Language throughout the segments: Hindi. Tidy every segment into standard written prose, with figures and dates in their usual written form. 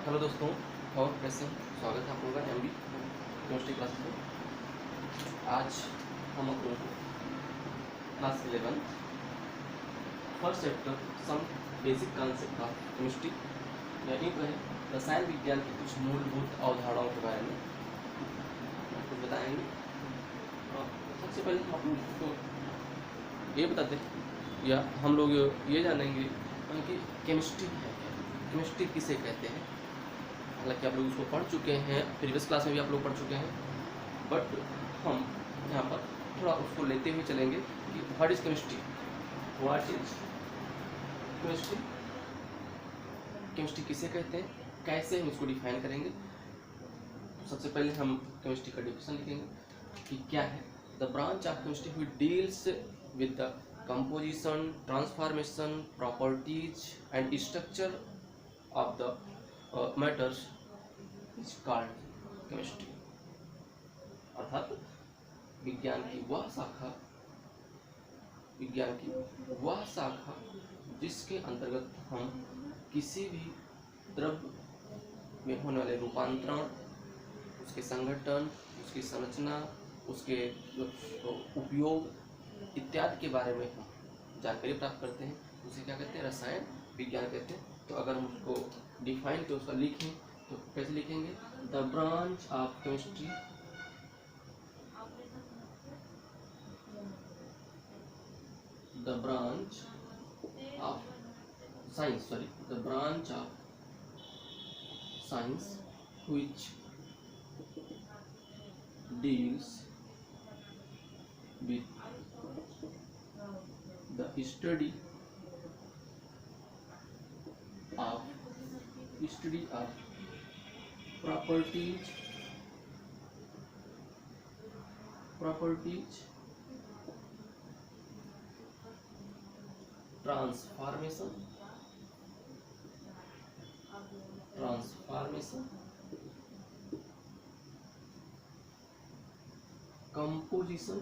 हेलो दोस्तों, और कैसे हैं? स्वागत है आप लोगों का एमबी केमिस्ट्री क्लास में। आज हम आप लोगों को class 11 first chapter some basic concept of chemistry या यूँ कहें रसायन विज्ञान की कुछ मूलभूत अवधारणाओं के बारे में कुछ बताएंगे। और सबसे पहले हम आप लोगों को ये बताते हैं या हम लोग ये जानेंगे कि केमिस्ट्री है क्या, केमिस्ट्री किसे कहते हैं। हालांकि आप लोग उसको पढ़ चुके हैं, प्रीवियस क्लास में भी आप लोग पढ़ चुके हैं, बट हम यहाँ पर थोड़ा उसको लेते हुए चलेंगे कि what is chemistry, what is chemistry, chemistry किसे कहते हैं, कैसे हम इसको डिफाइन करेंगे। तो सबसे पहले हम केमिस्ट्री का डिफिनेशन लिखेंगे कि क्या है। The branch of chemistry which deals with the composition, transformation, properties and structure of the matters is called chemistry. अर्थात विज्ञान की वह शाखा जिसके अंतर्गत हम किसी भी द्रव्य में होने वाले रूपांतरण, उसके संगठन, उसकी संरचना, उसके उपयोग इत्यादि के बारे में हम जानकारी प्राप्त करते हैं, उसे क्या कहते हैं, रसायन विज्ञान कहते हैं। तो अगर हम उसको डिफाइन करके उसका लिखें तो कैसे लिखेंगे, the branch of chemistry the branch of the branch of science which deals with the study of properties,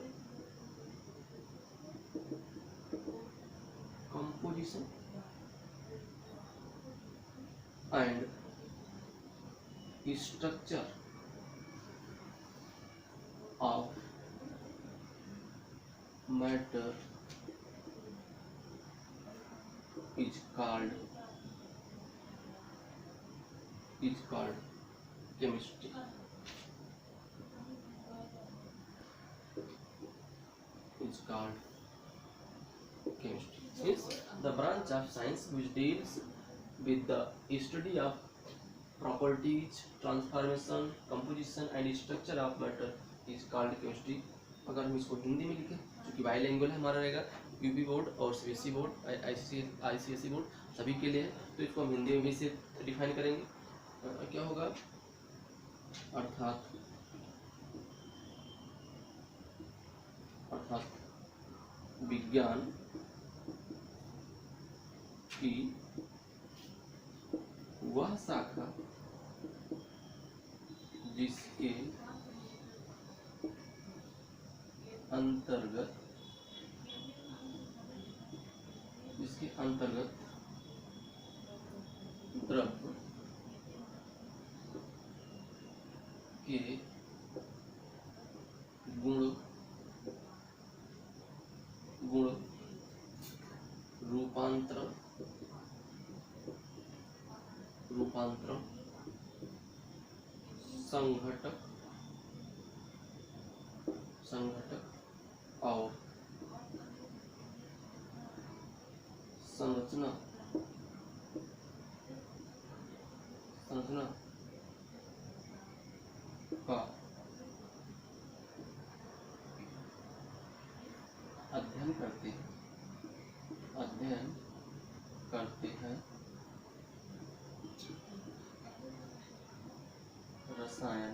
transformation, composition and structure of matter is called chemistry. Is called chemistry. Is the branch of science which deals with the study of properties, transformation, composition and structure of matter is called chemistry. अगर हम इसको हिंदी में लिखें, क्योंकि बाईलिंगुअल हमारा रहेगा, यूपी बोर्ड और सीबीएसई बोर्ड, आईसीएसई बोर्ड सभी के लिए है, तो इसको हम हिंदी में भी से डिफाइन करेंगे। क्या होगा, अर्थात विज्ञान की वह शाखा जिसके अंतर्गत द्रव्य के गुण रूपांतरण संघटक और संरचना का अध्ययन करते हैं रसायन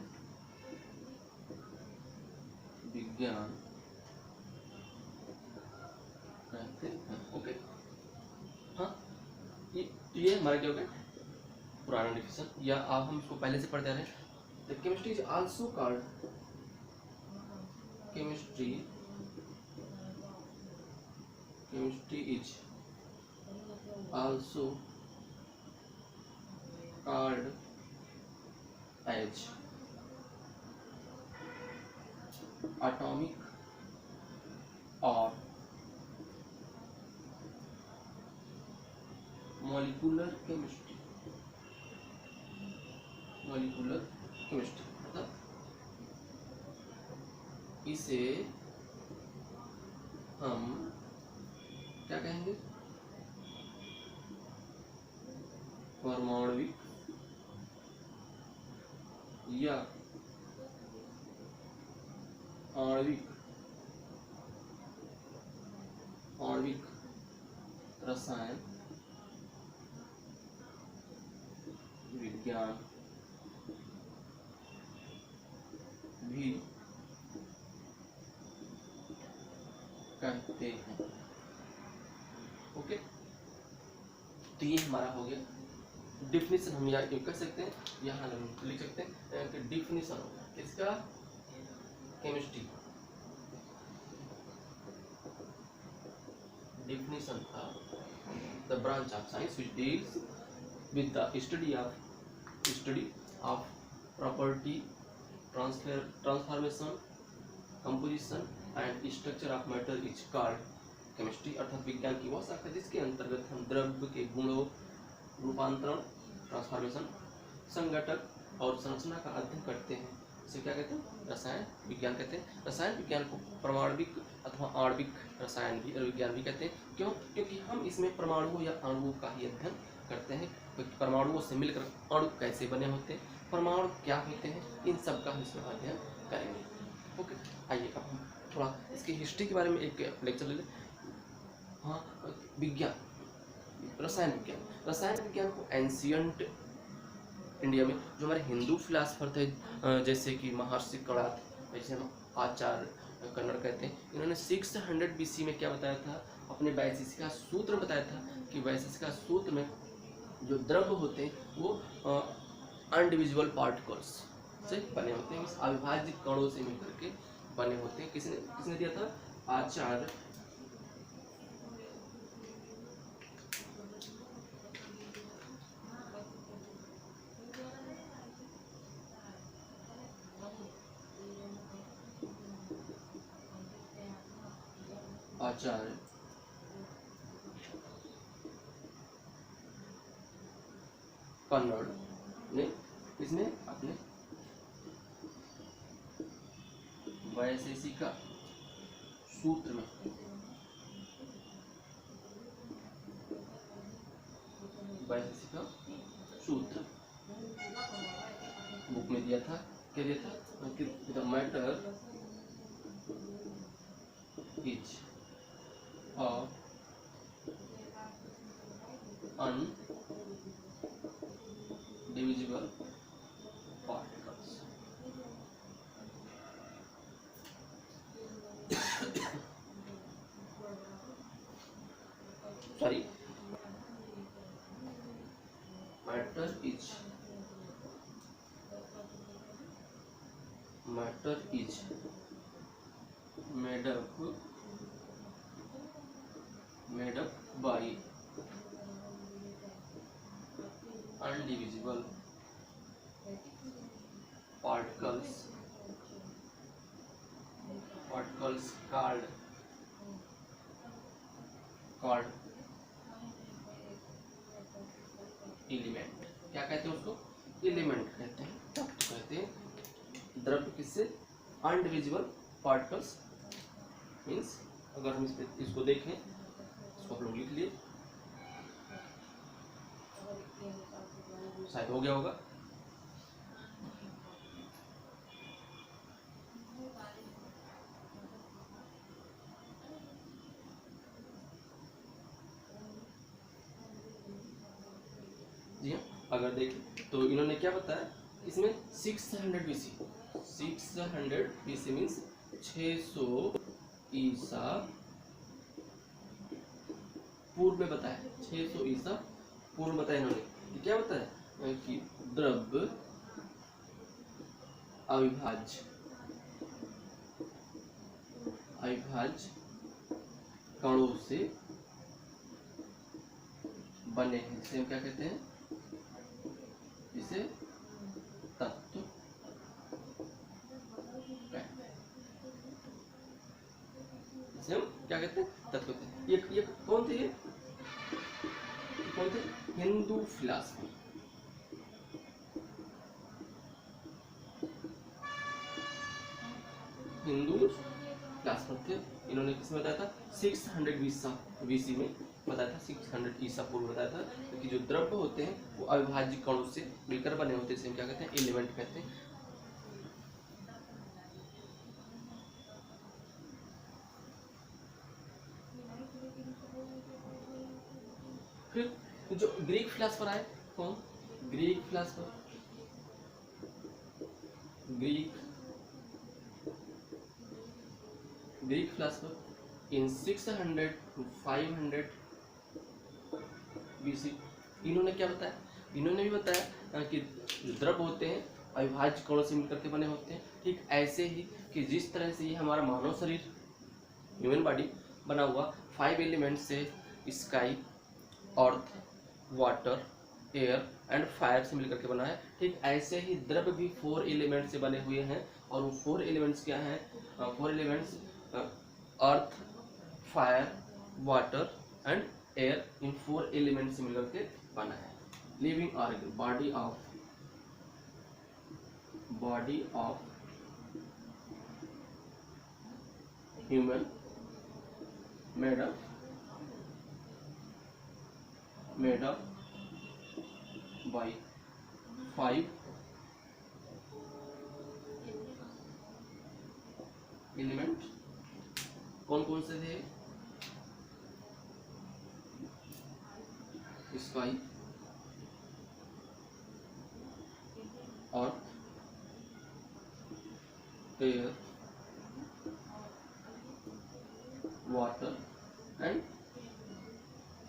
विज्ञान कहते हैं। ओके, हाँ, ये हमारा क्या हो गया, पुराना डिफिनेशन, या आप हम इसको पहले से पढ़ते आ रहे हैं। The chemistry is also called chemistry is also called as atomic और मॉलिक्यूलर केमिस्ट्री। मॉलिक्यूलर केमिस्ट्री मतलब इसे हम क्या कहेंगे? परमाणविक या आणविक रसायन विज्ञान भी कहते हैं। ओके, तो ये हमारा हो गया डिफिनीशन। हम यहाँ कह सकते हैं, यहाँ हम लिख सकते हैं कि डिफिनीशन इसका chemistry definition of the branch of science which deals with the study of property, transformation, composition and structure of matter is called chemistry। अर्थात विज्ञान की वह शाखा जिसके अंतर्गत हम द्रव्य के गुणों, रूपांतरण, ट्रांसफॉर्मेशन, संघटक और संरचना का अध्ययन करते हैं। इसे क्या कहते हैं? रसायन विज्ञान कहते हैं। रसायन विज्ञान को परमाणविक अथवा आणविक रसायन भी विज्ञान भी कहते हैं। क्यों? क्योंकि हम इसमें परमाणुओं या अणुओं का ही अध्ययन करते हैं। परमाणुओं से मिलकर अणु कैसे बने होते हैं, परमाणु क्या होते हैं, इन सब का हम इसमें अध्ययन करेंगे। ओके, आइए अब हम थोड़ा इसकी हिस्ट्री के बारे में एक लेक्चर ले लें। हाँ, विज्ञान, रसायन विज्ञान को एंशियंट इंडिया में जो हमारे हिंदू फिलासफर थे, जैसे कि महर्षि कणाद, जैसे हम आचार्य कन्नड़ कहते हैं, इन्होंने 600 BC में क्या बताया था? अपने वैशेषिका सूत्र बताया था कि वैशेषिका सूत्र में जो द्रव्य होते हैं वो अनडिविजिबल पार्टिकल्स से बने होते हैं, इस अविभाज्य कणों से मिलकर के बने होते हैं। किसने दिया था? आचार्य कन्नड़ ने इसने अपने वैशेषिका सूत्र में वैशेषिका सूत्र बुक में दिया था। क्या दिया था? कि the matter is undivisible particles. Sorry, matter is made up by undivisible particles called element. क्या कहते हैं उसको? एलिमेंट कहते हैं। तो कहते हैं द्रव्य किससे? अनडिविजिबल पार्टिकल्स मीन्स, अगर हम इसको देखें, इसको आप लोग लिख लिए, शायद हो गया होगा। जी हाँ, अगर देखें तो इन्होंने क्या बताया इसमें 600 BC मीन्स 600 ईसा पूर्व में बताया। 600 ईसा पूर्व बताया इन्होंने कि क्या बताया कि द्रव्य अविभाज्य कणों से बने हैं। इसे हम क्या कहते हैं? इसे तत्व कौन थे? हिंदू फिलासफर। हिंदू फिलासफर थे। इन्होंने किसमें बताया था? 600 BC में बताया था, 600 ईसा पूर्व बताया था कि जो द्रव्य होते हैं वो अविभाज्य कणों से मिलकर बने होते हैं, इसे हम क्या कहते हैं? एलिमेंट कहते हैं। फिर जो ग्रीक फिलासफर आए, कौन? Greek philosopher, Greek philosopher in 600 to 500 BC। इन्होंने क्या बताया? इन्होंने भी बताया कि द्रव्य होते हैं अविभाज्य कणों से मिलकर के बने होते हैं। ठीक ऐसे ही कि जिस तरह से ये हमारा मानव शरीर, ह्यूमन बॉडी बना हुआ 5 एलिमेंट से, sky, earth, water, air and fire से मिलकर के बना है, ठीक ऐसे ही द्रव्य भी 4 एलिमेंट से बने हुए हैं। और वो 4 एलिमेंट्स क्या हैं? 4 elements earth, fire, water and air, in 4 element से मिलकर के बना है। Living organ, body of human made up by 5 element. कौन कौन से थे? Sky, earth, air, water and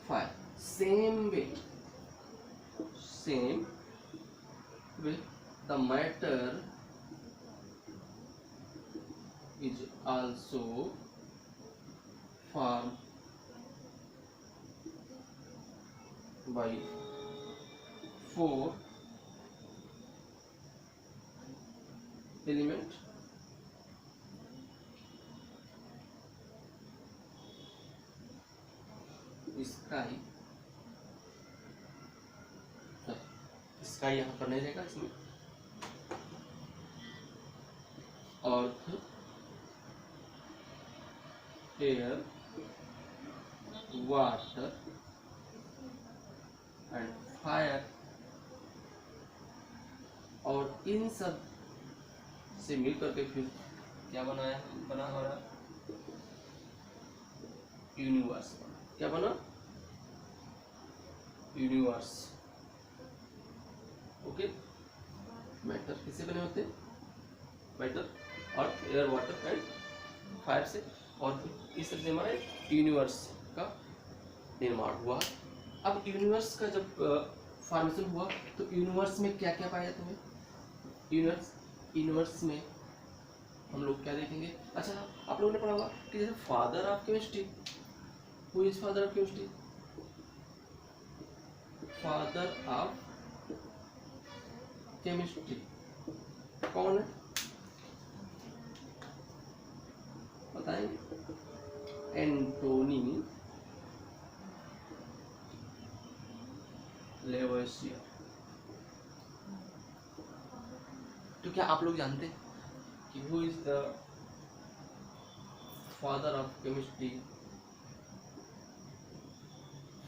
fire. Same way the matter is also formed by 4 element sky यहाँ पर नहीं रहेगा, इसमें अर्थ, एयर, वाटर एंड फायर। और इन सब से मिलकर के फिर क्या बना हमारा यूनिवर्स। क्या बना? यूनिवर्स। ओके। मैटर किससे बने होते हैं? Matter, earth, air, water and fire से। और इस तरह से हमारे यूनिवर्स का निर्माण हुआ। अब यूनिवर्स का जब फॉर्मेशन हुआ तो यूनिवर्स में क्या क्या पाया तुम्हें? यूनिवर्स में हम लोग क्या देखेंगे? अच्छा, आप लोगों ने पढ़ा होगा कि जैसे father of chemistry, who is father of chemistry? Father of chemistry कौन है? बताएंगे? एंटोनी लेवोसियर। तो क्या आप लोग जानते हैं कि who is the father of chemistry?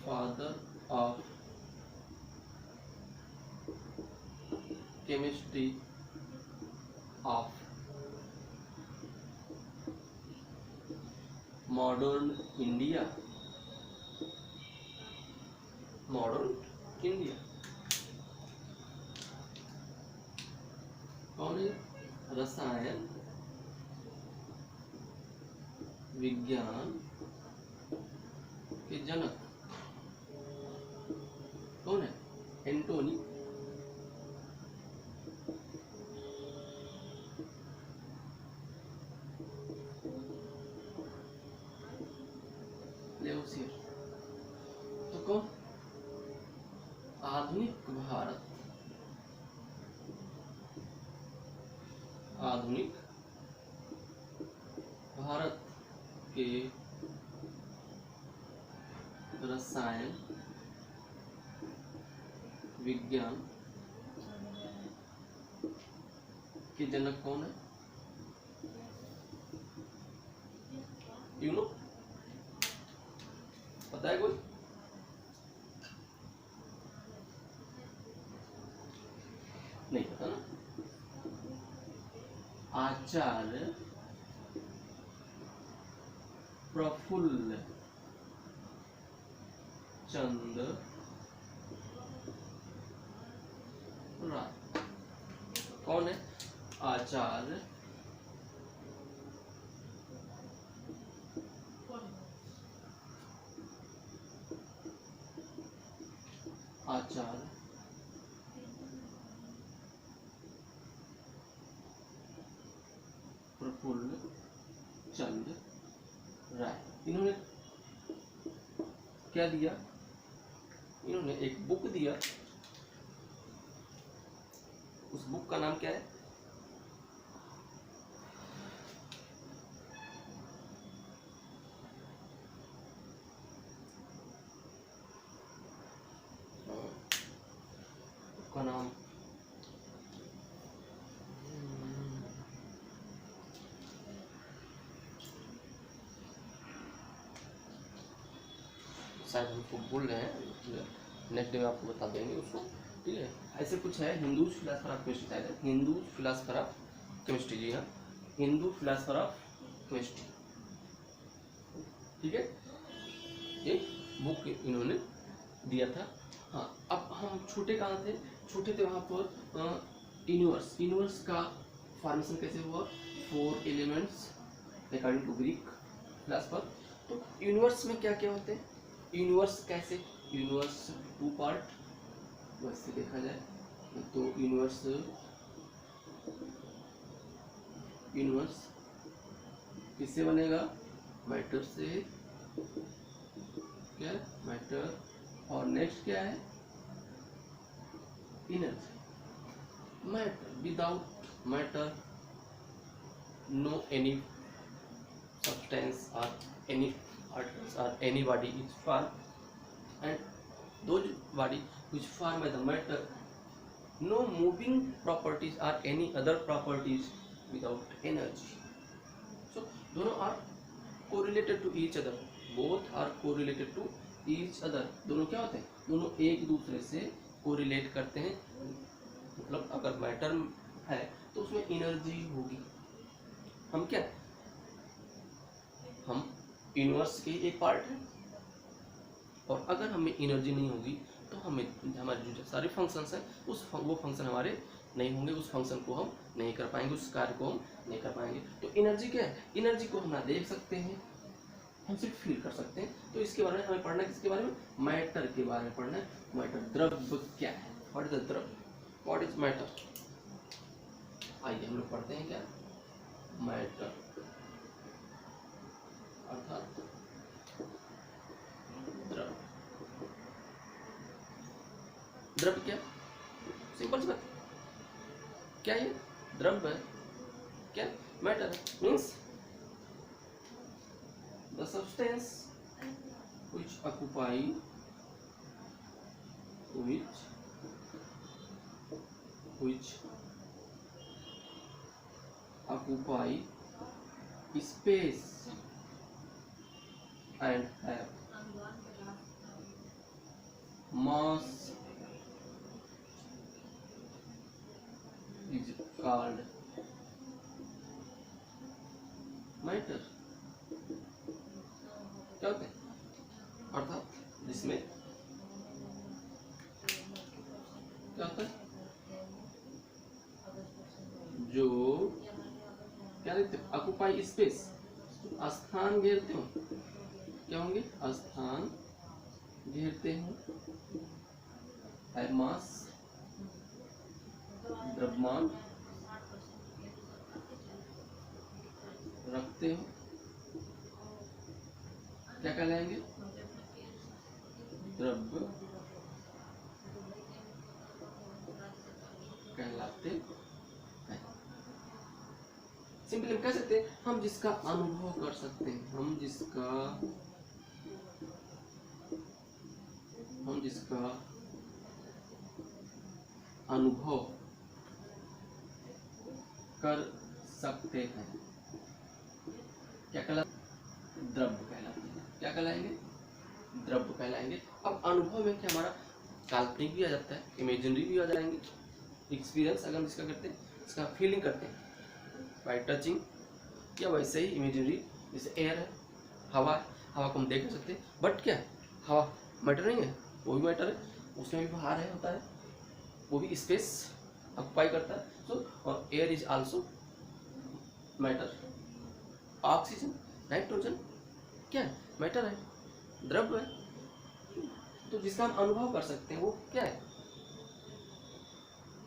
Father of chemistry of modern India. कौन है? रसायन विज्ञान के जनक कौन है? एंटोनी लेवोसियर। तो कौन? आधुनिक भारत के रसायन विज्ञान के जनक कौन है? यू नो, पता है कोई? नहीं पता ना। आचार्य प्रफुल्ल चंद्र राय। कौन है? आचार्य आचार्य प्रफुल्ल चंद्र राय। इन्होंने क्या दिया? इन्होंने एक बुक दिया। उस बुक का नाम क्या है? का नाम शायद हमको भूल रहे हैं, नेक्स्ट डे में आपको बता देंगे उसको, ठीक है। ऐसे कुछ है, हिंदूज फिलासफर ऑफ केमिस्ट्री, शायद हिंदू फिलासफर ऑफ केमिस्ट्री, जी हाँ, हिंदू फिलासफर ऑफ केमिस्ट्री, ठीक है। ये बुक इन्होंने दिया था। हाँ, अब हम छूटे कहाँ थे? छूटे थे वहाँ पर यूनिवर्स। यूनिवर्स का फॉर्मेशन कैसे हुआ? 4 elements according to Greek philosopher. तो यूनिवर्स में क्या क्या होते हैं? यूनिवर्स कैसे? यूनिवर्स 2 पार्ट वैसे देखा जाए तो यूनिवर्स किससे बनेगा? मैटर से। क्या? मैटर। और नेक्स्ट क्या है? Energy. Matter, without matter no any substance or any particles or any body is formed, and those body which formed by the matter, no moving properties or any other properties without energy. So दोनों are correlated to each other, both are correlated to each other. दोनों क्या होते हैं? दोनों एक दूसरे से कोरिलेट करते हैं। मतलब अगर मैटर है तो उसमें एनर्जी होगी। हम क्या? हम यूनिवर्स के एक पार्ट है, और अगर हमें एनर्जी नहीं होगी तो हमें हमारे जो सारे फंक्शंस हैं वो फंक्शन हमारे नहीं होंगे, उस फंक्शन को हम नहीं कर पाएंगे, उस कार्य को हम नहीं कर पाएंगे। तो एनर्जी क्या है? एनर्जी को हम ना देख सकते हैं, हम सिर्फ फील कर सकते हैं। तो इसके बारे में हमें पढ़ना है, किसके बारे में? मैटर के बारे में पढ़ना है। मैटर, द्रव्य क्या है? व्हाट इज द द्रव्य? What is matter? आइए हम लोग पढ़ते हैं क्या मैटर अर्थात द्रव्य। द्रव्य क्या? सिंपल सी बात, क्या ये द्रव्य है? क्या? Matter means the substance which occupy space and have mass is called matter। क्या होते हैं? अर्थात जिसमें क्या होता है? जो क्या देखते हो? ऑक्यूपाई स्पेस, स्थान घेरते हो। क्या होंगे? स्थान घेरते हो। मास, द्रव्यमान रखते हो। क्या कहलाएंगे? द्रव्य कहलाते हैं। सिंपली हम कह सकते हैं हम जिसका अनुभव कर सकते हैं, हम जिसका अनुभव कर सकते हैं क्या द्रव्य कहलाते हैं। क्या कहलाएंगे? द्रव्य कहलाएंगे। अब अनुभव में क्या हमारा काल्पनिक भी आ जाता है, इमेजिनरी भी आ जाएंगे। एक्सपीरियंस अगर हम इसका करते हैं, इसका फीलिंग करते हैं बाय टचिंग, या वैसे ही इमेजिनरी जैसे एयर है, हवा है, हवा को हम देख नहीं सकते, बट क्या है, हवा मैटर नहीं है, वो भी मैटर है, उसमें भी बाहर है होता है, वो भी स्पेस ऑक्युपाई करता है। सो और air is also matter. Oxygen, nitrogen क्या है? मैटर है, द्रव्य है। तो जिसका हम अनुभव कर सकते हैं वो क्या है?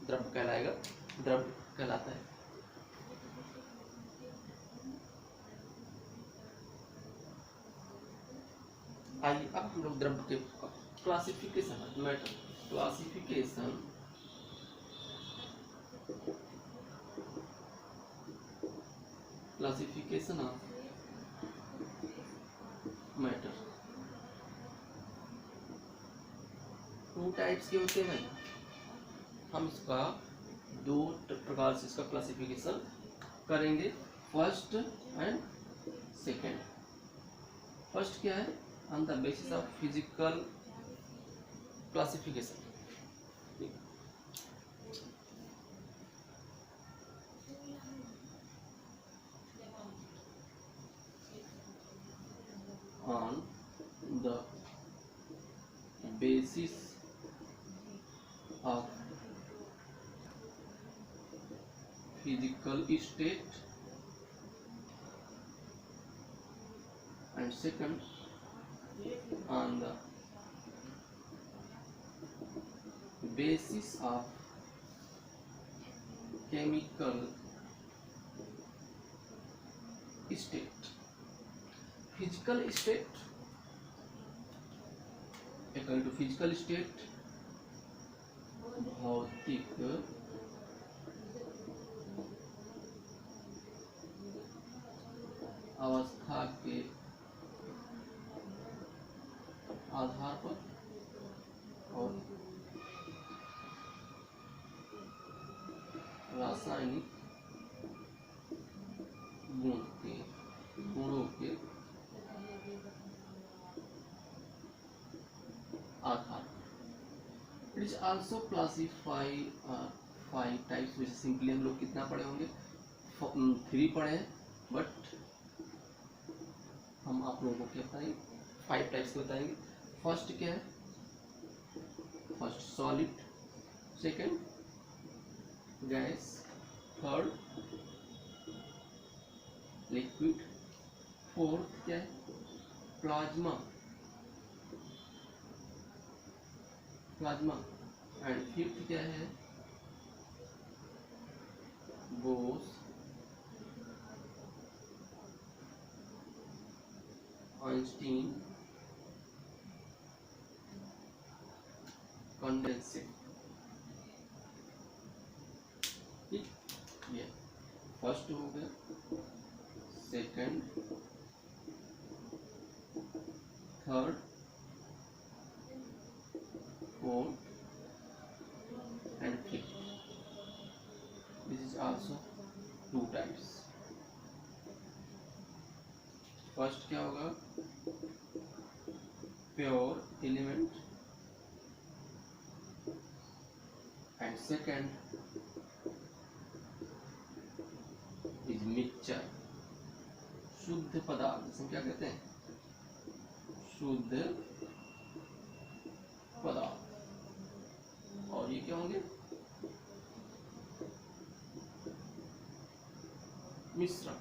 द्रव्य कहलाएगा, द्रव्य कहलाता है। आइए अब हम लोग द्रव्य के classification, matter classification, classification of matter. Two types के होते हैं। हम इसका दो प्रकार से इसका क्लासिफिकेशन करेंगे, फर्स्ट एंड सेकेंड। फर्स्ट क्या है? On the basis of physical classification. On the basis of physical state, and second on the basis of chemical state. Physical state, according to physical state, भौतिक अवस्था के आधार पर और रासायनिक गुणों के आधार। It is also classify 5 types. जैसे सिंपली हम लोग कितना पढ़े होंगे? 3 पढ़े हैं, बट हम आप लोगों को क्या बताएंगे? 5 टाइप्स के बताएंगे। फर्स्ट क्या है? First solid, second gas, third liquid, fourth क्या है? प्लाज्मा, प्लाज्मा, एंड फिफ्थ क्या है? Bose, Einstein, condensate. ठीक, ये फर्स्ट हो गया, second, third, fourth and fifth. This is also 2 types. First क्या होगा? Pure element, and second is mixture, शुद्ध पदार्थ। जिसे क्या कहते हैं? शुद्ध पदार्थ। और ये क्या होंगे? मिश्रण।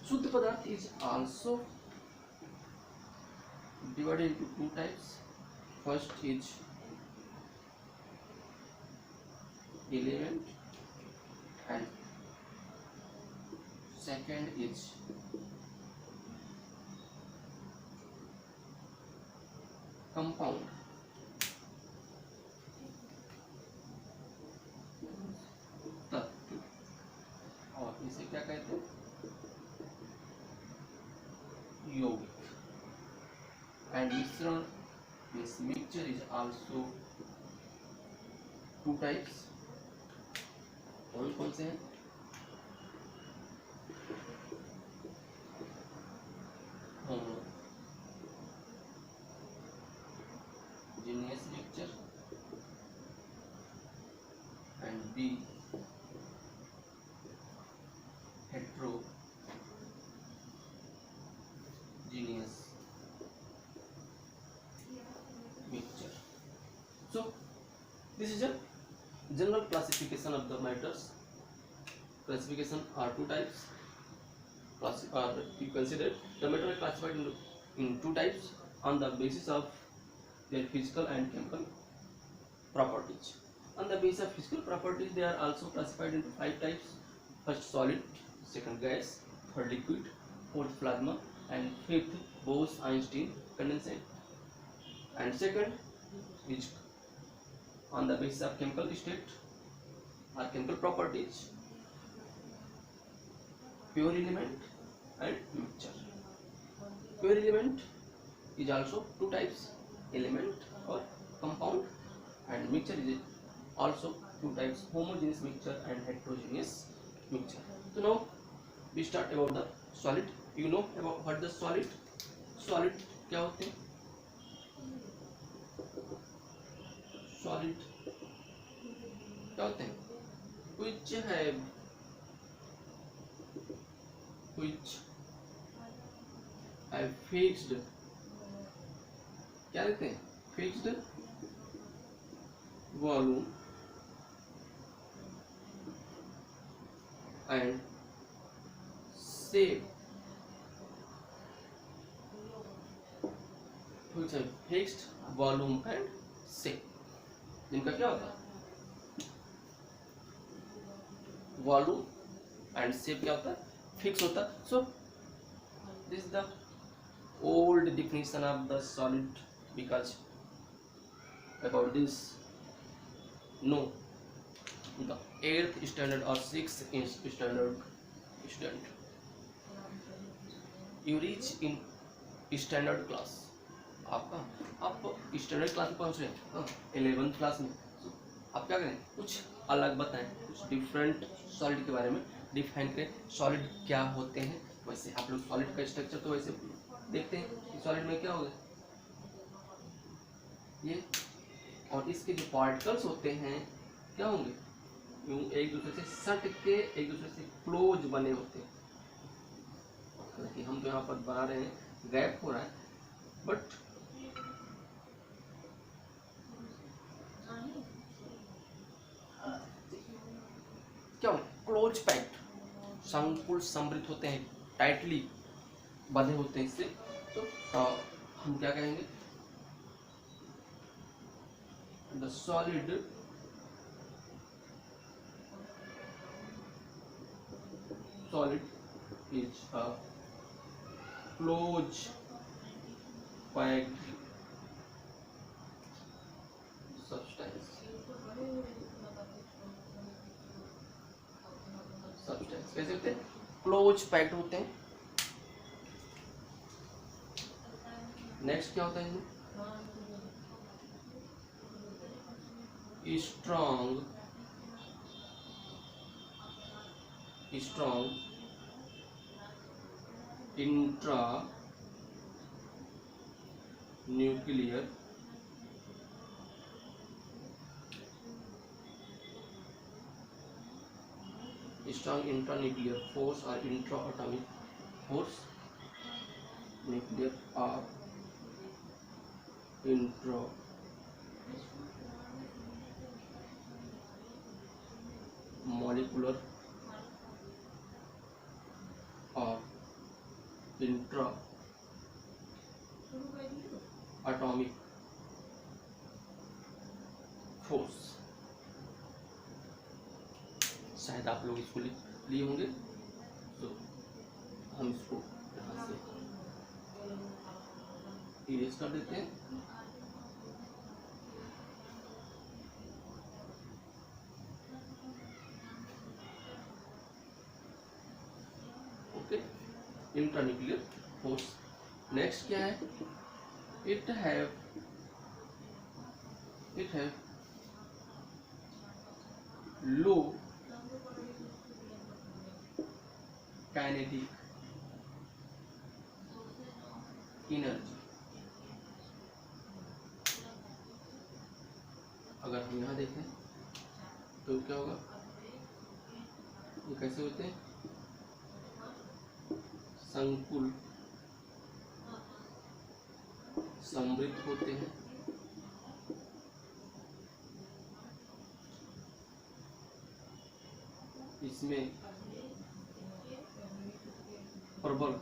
शुद्ध पदार्थ is also divided into 2 types. First is element and second is compound. तत्व। और इसे क्या कहते हैं? यौगिक। And मिश्रण means mixture is also two types कौन कौन से हैं? homogeneous mixture and B heterogeneous mixture. So this is a general classification of the matters. Classification are two types. You consider the matter are classified in two types on the basis of their physical and chemical properties. On the basis of physical properties, they are also classified into five types. First solid, second gas, third liquid, fourth plasma, and fifth Bose-Einstein condensate. And second is on the basis of chemical state or chemical properties, pure element and mixture. Pure element is also two types, element or compound, and mixture is also two types, homogeneous mixture and heterogeneous mixture. So now we start about the solid. You know about what the solid क्या होते हैं? Solid क्या होते हैं? which have fixed, क्या लिखते हैं? fixed volume and shape. which have fixed volume and shape. इनका क्या होता है? वॉल्यूम एंड शेप क्या होता है? फिक्स होता है. सो this is the old definition of the solid, because about this no the 8th standard or 6th standard student, you reach in standard class. आप स्टैंडर्ड क्लास में पहुंच रहे हैं, 11th क्लास में. आप क्या करें? कुछ अलग बताएं, कुछ डिफरेंट सॉलिड के बारे में डिफाइन करें. सॉलिड क्या होते हैं? वैसे आप लोग सॉलिड का स्ट्रक्चर तो वैसे देखते हैं कि सॉलिड में क्या होगा ये, और इसके जो पार्टिकल्स होते हैं क्या होंगे? यूं एक दूसरे से सट के एक दूसरे से क्लोज बने होते हैं. हालांकि हम तो यहाँ पर बना रहे हैं, गैप हो रहा है, बट क्या क्लोज पैक्ड, संकुल समृद्ध होते हैं, टाइटली बंधे होते हैं इससे. तो हम क्या कहेंगे? The solid is a close packed substance. कैसे होते हैं? क्लोज पैक्ड होते हैं. नेक्स्ट क्या होता है इनमें? Strong intra nuclear strong intranuclear force or intra-atomic force, nuclear or intramolecular or intra-atomic force. शायद आप लोग इसको लिए होंगे, तो हम इसको यहाँ से इरेज कर देते हैं. Okay, intranuclear force. नेक्स्ट क्या है? It have low kinetic energy. अगर हम यहाँ देखें तो क्या होगा, ये कैसे होते हैं, संकुल समृद्ध होते हैं, इसमें प्रबल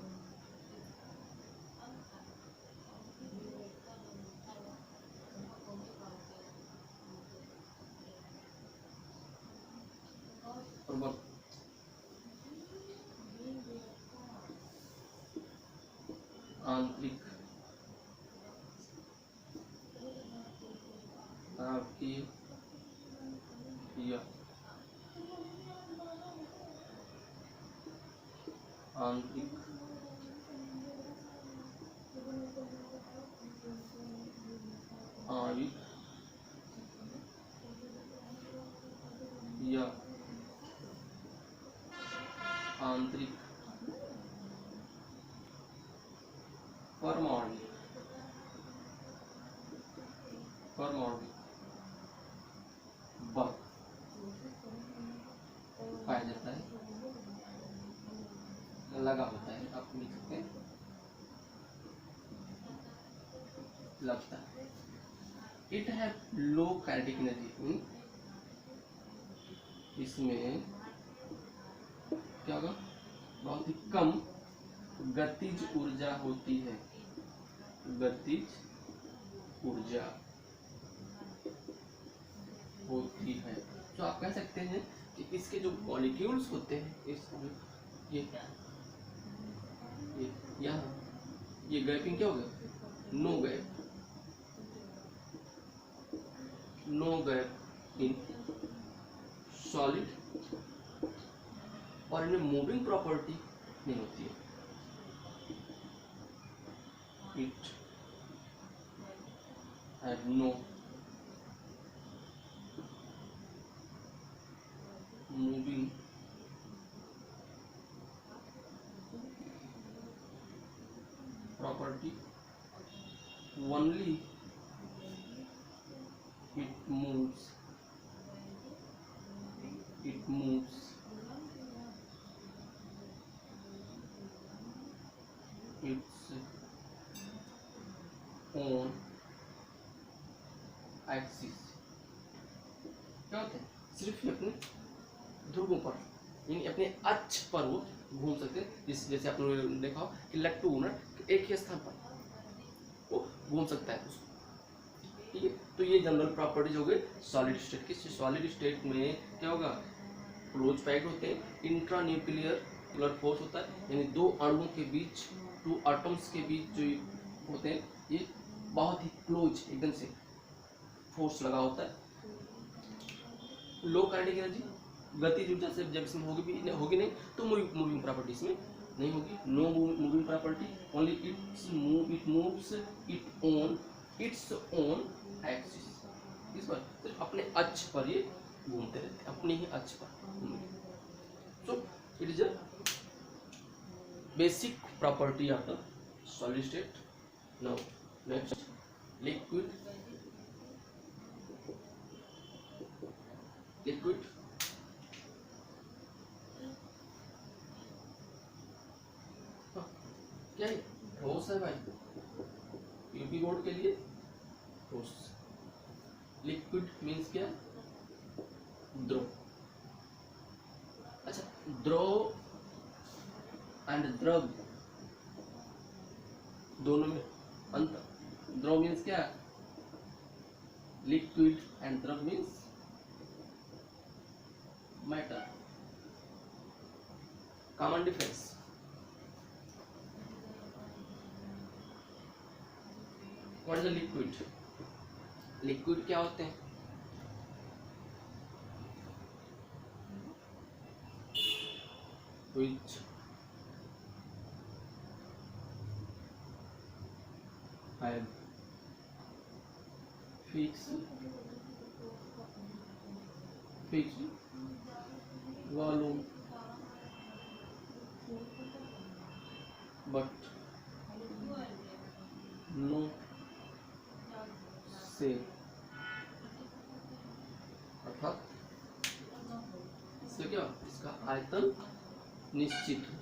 प्रबल आंतरिक तापीय आंतरिक आणविक या आंतरिक परमाणु बल पाया जाता है, लगा होता है, आप लिख सकते हैं लगता है। इट है लो काइनेटिक एनर्जी, इसमें क्या होगा, बहुत ही कम गतिज ऊर्जा होती है, गतिज ऊर्जा होती है। तो आप कह सकते हैं कि इसके जो मॉलिक्यूल्स होते हैं, इस ये गैपिंग क्या हो गया, नो गैप इन सॉलिड, और इनमें मूविंग प्रॉपर्टी नहीं होती है। It have no moving property, only it moves its own axis। क्या होता है, सिर्फ अपने ध्रुवों पर, यानी अपने अक्ष पर वो घूम सकते हैं। जैसे आप लोगों ने देखा कि इलेक्ट्रॉन एक ही स्थान पर वो घूम सकता है उसको, ठीक है। तो ये जनरल प्रॉपर्टीज हो गई सॉलिड स्टेट की। सॉलिड स्टेट में क्या होगा, क्लोज पैक्ड होते हैं, इंट्रा न्यूक्लियर फोर्स होता है, यानी दो अणुओं के बीच, टू एटम्स के बीच जो होते हैं, ये बहुत ही क्लोज एकदम से फोर्स लगा होता है। लो काइनेटिक एनर्जी, गतिज ऊर्जा से जब इसमें होगी नहीं तो मूविंग प्रॉपर्टी इसमें नहीं होगी, no moving property, only it moves its own axis. इस पर सिर्फ अपने अक्ष पर ये घूमते रहते हैं, अपने ही अक्ष पर। So it is a basic property of the solid state. Now next, liquid क्या है, ठोस है भाई, यूपी बोर्ड के लिए ठोस। लिक्विड मीन्स क्या, द्रव। अच्छा, द्रव एंड द्रव दोनों में अंतर। द्रव मीन्स क्या, लिक्विड एंड द्रव means matter. Common difference, what is the liquid, liquid क्या होते हैं, which have fixed Fixed volume, but no shape. अर्थात इसका क्या, इसका आयतन निश्चित है,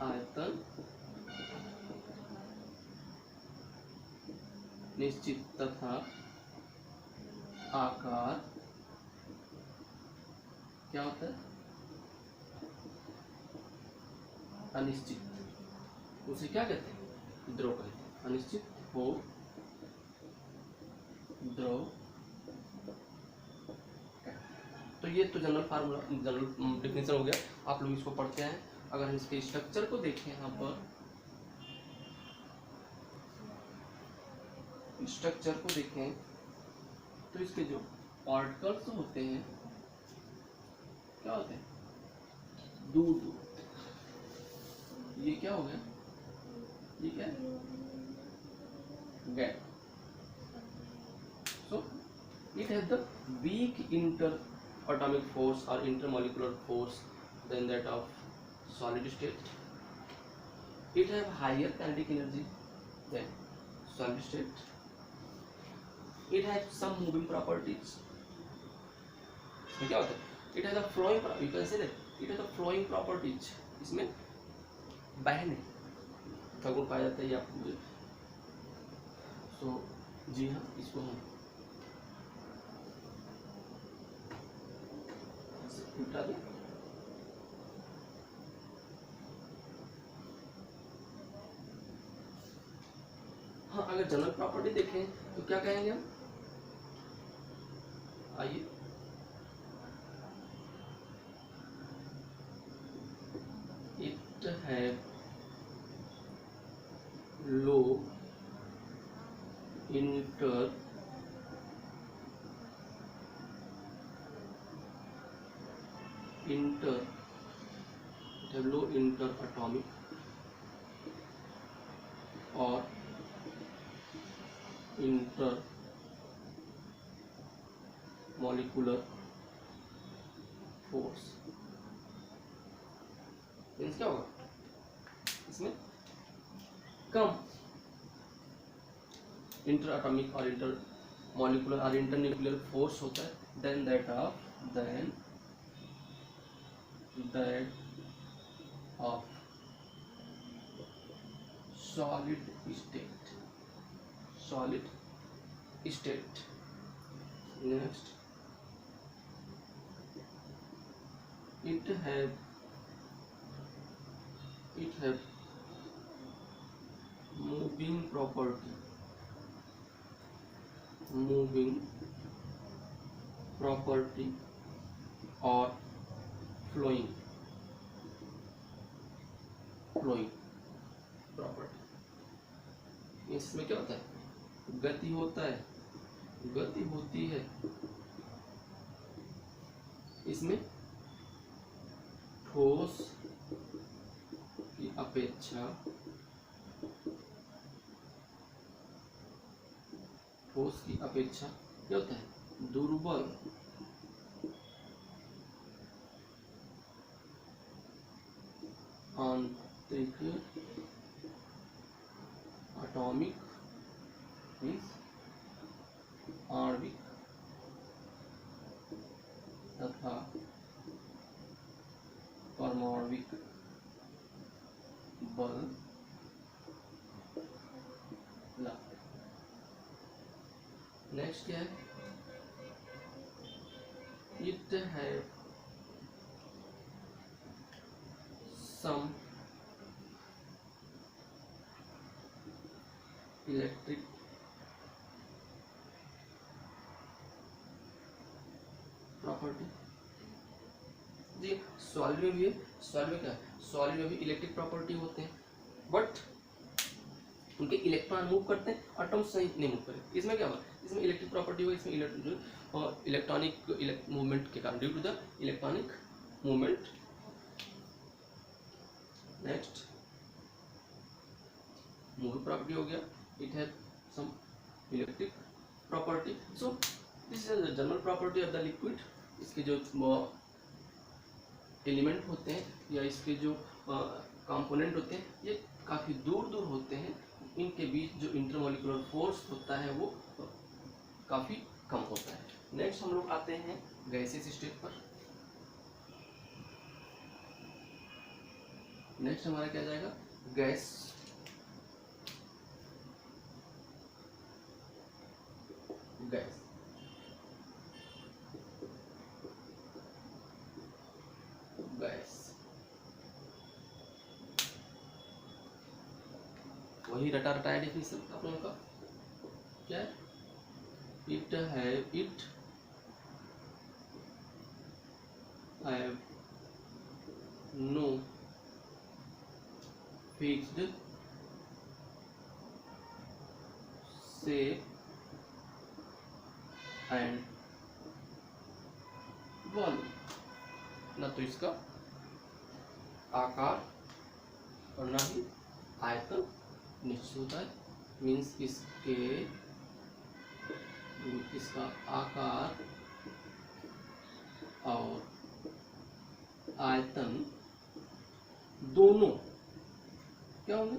आयतन निश्चित तथा आकार क्या होता है, अनिश्चित। उसे क्या कहते हैं, द्रव कहते हैं। अनिश्चित हो द्रव। तो ये तो जनरल फार्मूला, जनरल डिफिनेशन हो गया, आप लोग इसको पढ़ते हैं। अगर हम इसके स्ट्रक्चर को देखें, यहाँ पर स्ट्रक्चर को देखें तो इसके जो पार्टिकल्स होते हैं क्या होते हैं, दूर दूर। ये क्या हो गया, ये क्या है, gap. So it has the weak inter atomic force or intermolecular force than that of solid state. It have higher kinetic energy than solid state. It has some moving properties. इसमें क्या होता है, it has a flowing, you can say that it has a flowing properties. इसमें बहने का गुण पाया जाता है, या सो जी हाँ, इसको हम उल्टा दें। हाँ, अगर जनरल प्रॉपर्टी देखें तो क्या कहेंगे हम, आइए it have low inter atomic or intermolecular force। Means क्या होगा, इसमें कम इंटर एटॉमिक और इंटर मॉलिकुलर और इंटरन्यूक्लियर फोर्स होता है then that of solid state। Next, it have moving property or flowing property. इसमें क्या होता है, गति होती है। इसमें ठोस की अपेक्षा क्या होता है, दुर्बल आंतरिक एटॉमिक मीन्स आणविक तथा परमाणविक बल लाभ। नेक्स्ट क्या है, इट है सम इलेक्ट्रिक प्रॉपर्टी। जी सॉलिड में भी है, सॉलिड में क्या है, सॉलिड में भी इलेक्ट्रिक प्रॉपर्टी होते हैं, बट उनके इलेक्ट्रॉन मूव करते हैं, एटम सही नहीं मूव करते। इसमें क्या हुआ, इसमें इलेक्ट्रिक प्रॉपर्टी हुई, इसमें इलेक्ट्रॉनिक मूवमेंट के कारण, due to the electronic movement. Next moving property हो गया, it have some electric property. So this is the general property of the liquid. इसके जो एलिमेंट होते हैं या इसके जो कंपोनेंट होते हैं ये काफ़ी दूर दूर होते हैं, इनके बीच जो इंटरमोलिकुलर फोर्स होता है वो काफ़ी कम होता है। नेक्स्ट हम लोग आते हैं गैसेस स्टेट पर। नेक्स्ट हमारा क्या जाएगा, गैस। गैस गैस वही रटा रटाया डेफिनेशन आप लोगों का क्या है, it have no fixed shape and volume. ना तो इसका आकार और ना ही आयतन निश्चित होता है। मीन्स इसका आकार और आयतन दोनों क्या होंगे,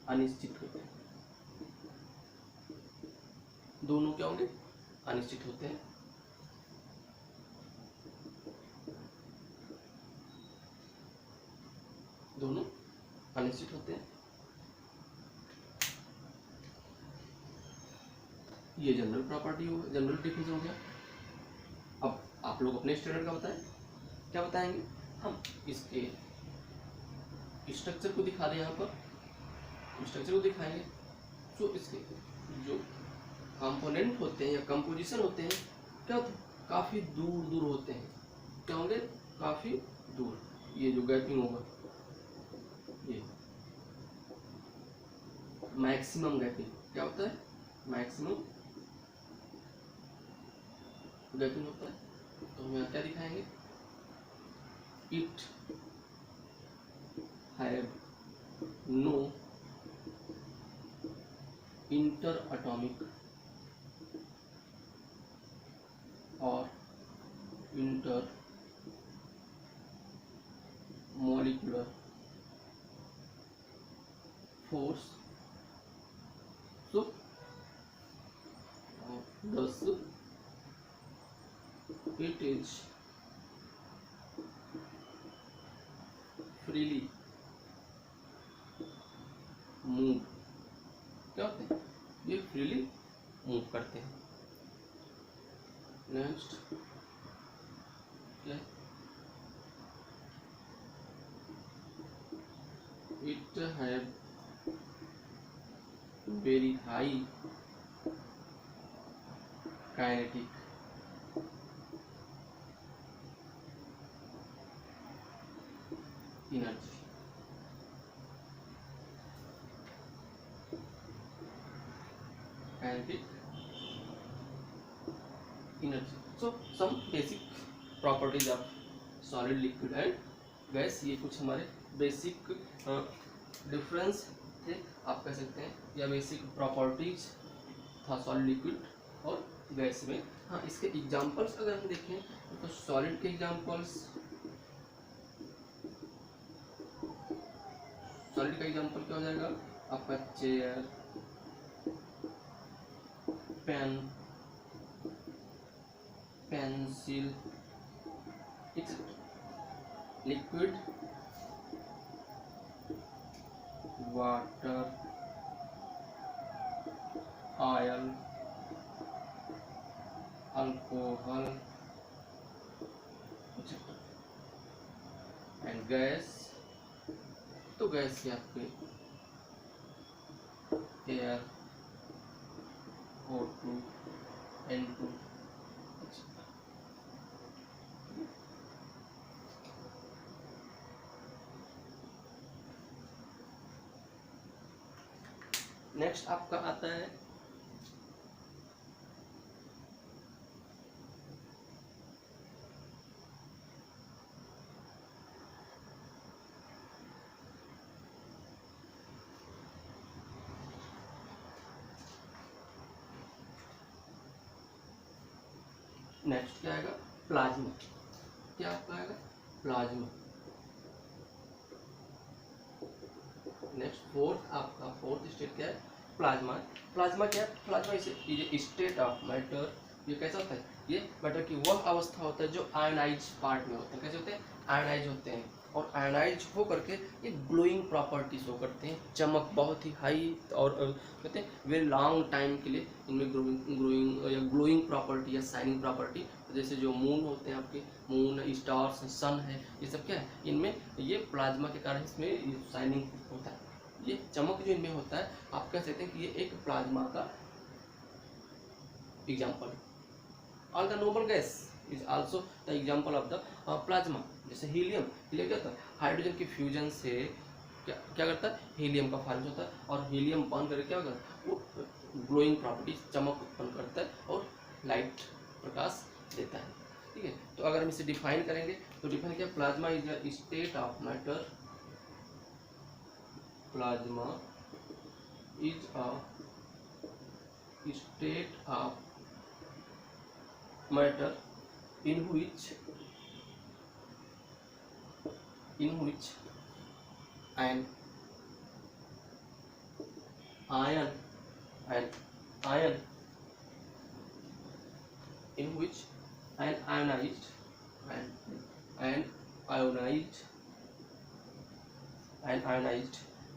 अनिश्चित होते हैं। दोनों क्या होंगे, अनिश्चित होते हैं। दोनों अनिश्चित होते हैं। ये जनरल प्रॉपर्टी हो, जनरल डिफिनेशन हो गया। अब आप लोग अपने स्टैंडर्ड का बताएं, क्या बताएंगे। हम इसके स्ट्रक्चर को दिखा दें, यहाँ पर स्ट्रक्चर को दिखाएंगे। तो इसके जो कंपोनेंट होते हैं या कंपोजिशन होते हैं क्या होते हैं, काफ़ी दूर दूर होते हैं। क्या होंगे, काफ़ी दूर। ये जो गैपिंग होगा ये मैक्सिमम गैपिंग क्या होता है, मैक्सिमम गैपिंग होता है। तो हम यहाँ क्या दिखाएंगे, it have no inter atomic और inter molecular force, so thus it is freely move। क्या होते हैं, ये फ्रीली मूव करते हैं। नेक्स्ट क्या है, it have very high kinetic energy। kinetic energy, so some basic properties of solid, liquid and gas। ये कुछ हमारे बेसिक डिफरेंस थे आप कह सकते हैं, या बेसिक प्रॉपर्टीज था सॉलिड, लिक्विड और गैस में। हाँ, इसके एग्जांपल्स अगर हम देखें तो सॉलिड के एग्जांपल्स, सॉलिड का एग्जांपल क्या हो जाएगा आपका, chair, pen, pencil etcetera. Liquid water, oil, alcohol and gas. तो गैस के आपके एयर, O2, N2। नेक्स्ट आपका आता है नेक्स्ट क्या आएगा, प्लाज्मा। क्या आपका आएगा, प्लाज्मा। नेक्स्ट फोर्थ स्टेट क्या है, प्लाज्मा। प्लाज्मा क्या है, plasma is state of matter. ये कैसा होता है, ये मैटर की वह अवस्था होता है जो आयनाइज पार्ट में होते हैं। कैसे होते हैं, आयनाइज होते हैं, और आयनाइज हो करके ये ग्लोइंग प्रॉपर्टी शो करते हैं, चमक बहुत ही हाई, और कहते हैं वेरी लॉन्ग टाइम के लिए इनमें ग्लोइंग या ग्लोइंग प्रॉपर्टी या शाइनिंग प्रॉपर्टी, जैसे जो मून होते हैं आपके, मून, स्टार्स, सन है, ये सब क्या है, इनमें ये प्लाज्मा के कारण इसमें शाइनिंग होता है। ये चमक जो इनमें होता है, आप कह सकते हैं कि ये एक प्लाज्मा का एग्जाम्पल है। All the noble gas is also the example of the plasma. जैसे हीलियम, हीलियम क्या होता है, हाइड्रोजन के फ्यूजन से क्या करता है, हीलियम का फॉर्मेशन होता है, और हीलियम बर्न करके क्या होता है, वो ग्लोइंग प्रॉपर्टी, चमक उत्पन्न करता है और लाइट, प्रकाश देता है। ठीक है, तो अगर हम इसे डिफाइन करेंगे तो डिफाइन क्या, plasma is a state of matter, plasma is a state of matter in which an ion in which an ionized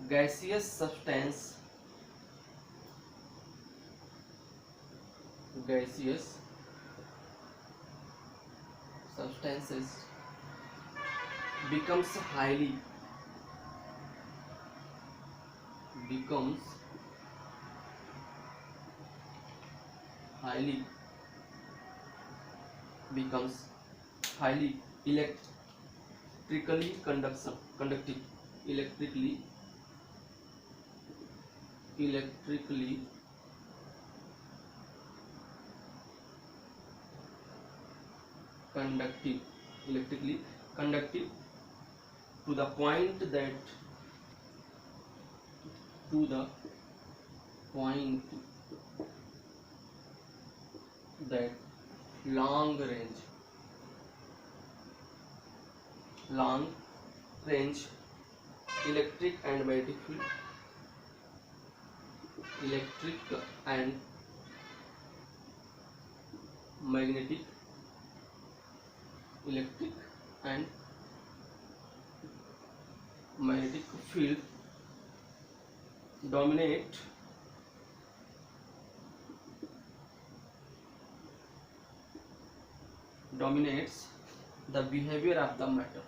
gaseous substances becomes highly electrically conductive, electrically conductive to the point that long range electric and magnetic field, magnetic field dominates the behavior of the matter,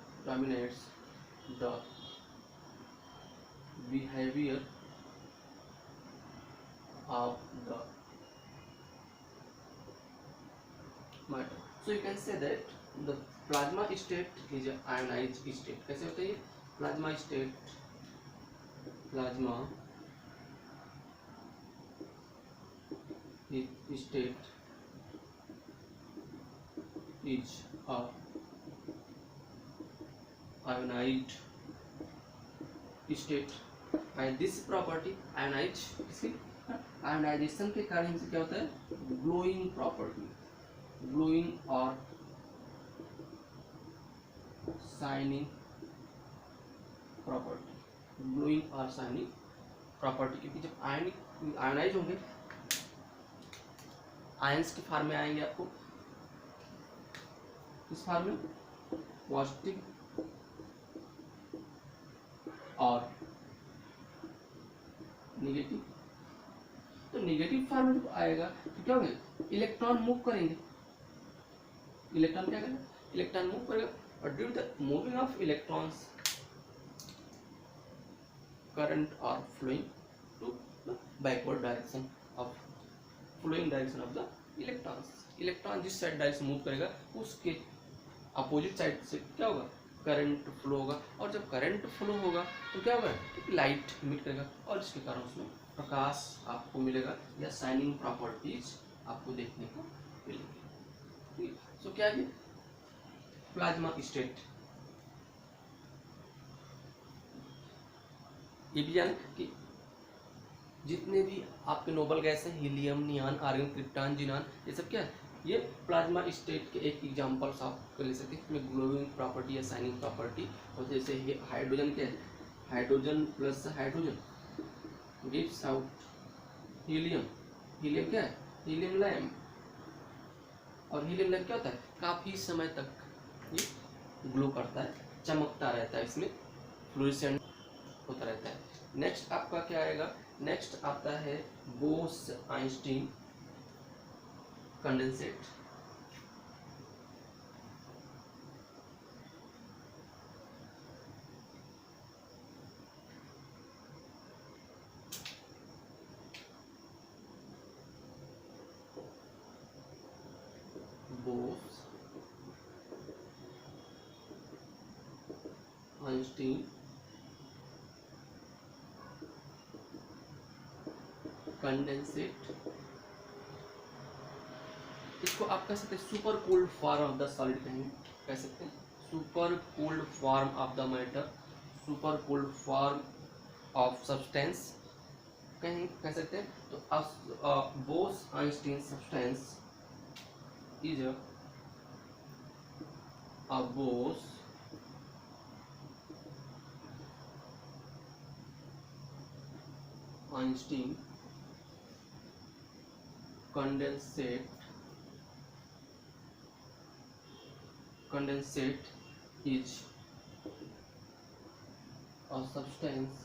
So you can say that the plasma state is an ionized state. कैसे होता है ये plasma state is a ionized state, and this property ionization के कारण इनसे क्या होता है, glowing property, glowing और shining property, क्योंकि जब आयनाइज होंगे, आयंस के फॉर्म में आएंगे, आपको किस फॉर्म में, पॉजिटिव और निगेटिव। तो निगेटिव फॉर्म में जब आएगा तो क्या होगा, इलेक्ट्रॉन मूव करेंगे, इलेक्ट्रॉन क्या करेगा, इलेक्ट्रॉन मूव करेगा, और due to the moving of electrons current are flowing to the backward direction of the electrons. Electron जिस साइड डायरेक्शन मूव करेगा उसके अपोजिट साइड से क्या होगा, करंट फ्लो होगा, और जब करंट फ्लो होगा तो क्या होगा, लाइट इमिट करेगा, और इसके कारण उसमें प्रकाश आपको मिलेगा या शाइनिंग प्रॉपर्टीज आपको देखने को मिलेगी। सो क्या है प्लाज्मा स्टेट। ये भी जाने कि जितने भी आपके नोबल गैस हैं, helium, neon, argon, krypton, xenon, ये सब क्या है, ये प्लाज्मा स्टेट के एक एग्जांपल्स आप ले सकते हैं। इसमें ग्लोइंग प्रॉपर्टी या शाइनिंग प्रॉपर्टी, और जैसे ये हाइड्रोजन क्या है, hydrogen plus hydrogen gives out helium. Helium क्या है, हीलियम लैम्प। और हीलियम लैम्प क्या होता है, काफ़ी समय तक ये ग्लो करता है, चमकता रहता है, इसमें फ्लोरेसेंट होता रहता है। नेक्स्ट आपका क्या आएगा, नेक्स्ट आता है Bose Einstein condensate. Bose Einstein condensate, इसको आप कह सकते हैं super cold form of the solid, कह सकते हैं super cold form of the matter, super cold form of substance कह सकते हैं। तो Bose Einstein substance is a Bose Einstein condensate is a substance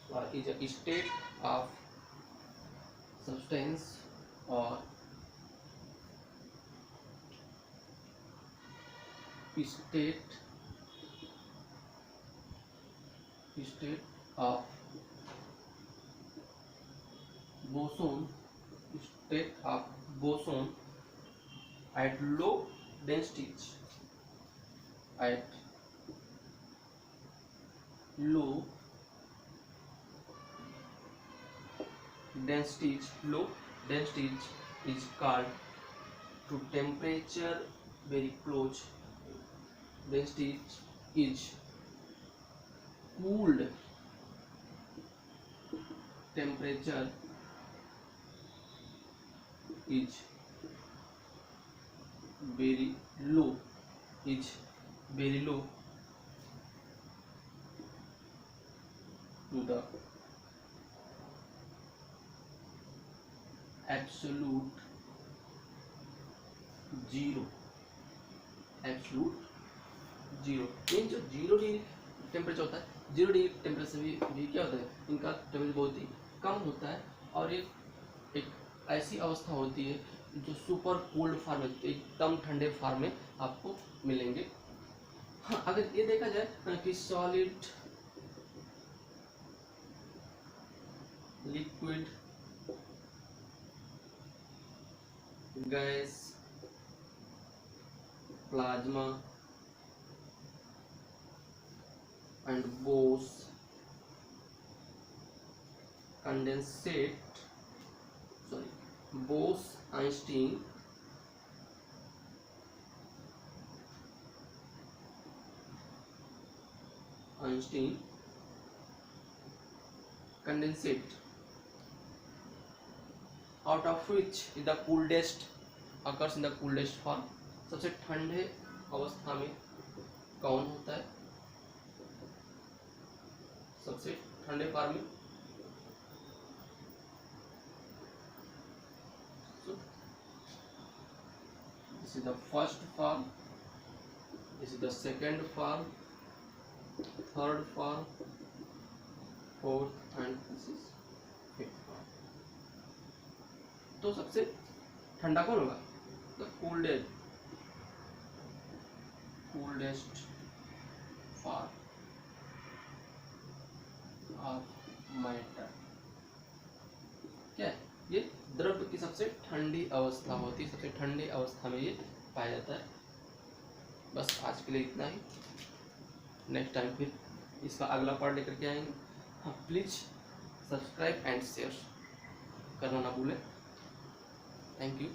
or is a state of substance or state of boson, at low densities, at low densities is called to temperature very close. Density is cooled, temperature is very low to the absolute zero. Mean जो 0 डिग्री टेम्परेचर होता है, 0 डिग्री टेम्परेचर भी क्या होता है, इनका टेम्परेचर बहुत ही कम होता है, और एक ऐसी अवस्था होती है जो सुपर कोल्ड फॉर्म में, एकदम ठंडे फॉर्म में आपको मिलेंगे। हाँ, अगर ये देखा जाए कि solid, liquid, gas, plasma and Bose condensate, Bose Einstein condensate, out of which the coolest occurs in the coolest form, सबसे ठंडे अवस्था में कौन होता है, सबसे ठंडे फॉर्म में this is the first form, this is the second form, third form, fourth and this is fifth form. तो सबसे ठंडा कौन होगा, the coldest form of matter। क्या है, ये द्रव की सबसे ठंडी अवस्था होती है, सबसे ठंडी अवस्था में ये पाया जाता है। बस आज के लिए इतना ही, नेक्स्ट टाइम फिर इसका अगला पार्ट लेकर के आएंगे। हाँ, प्लीज़ सब्सक्राइब एंड शेयर करना ना भूलें। Thank you.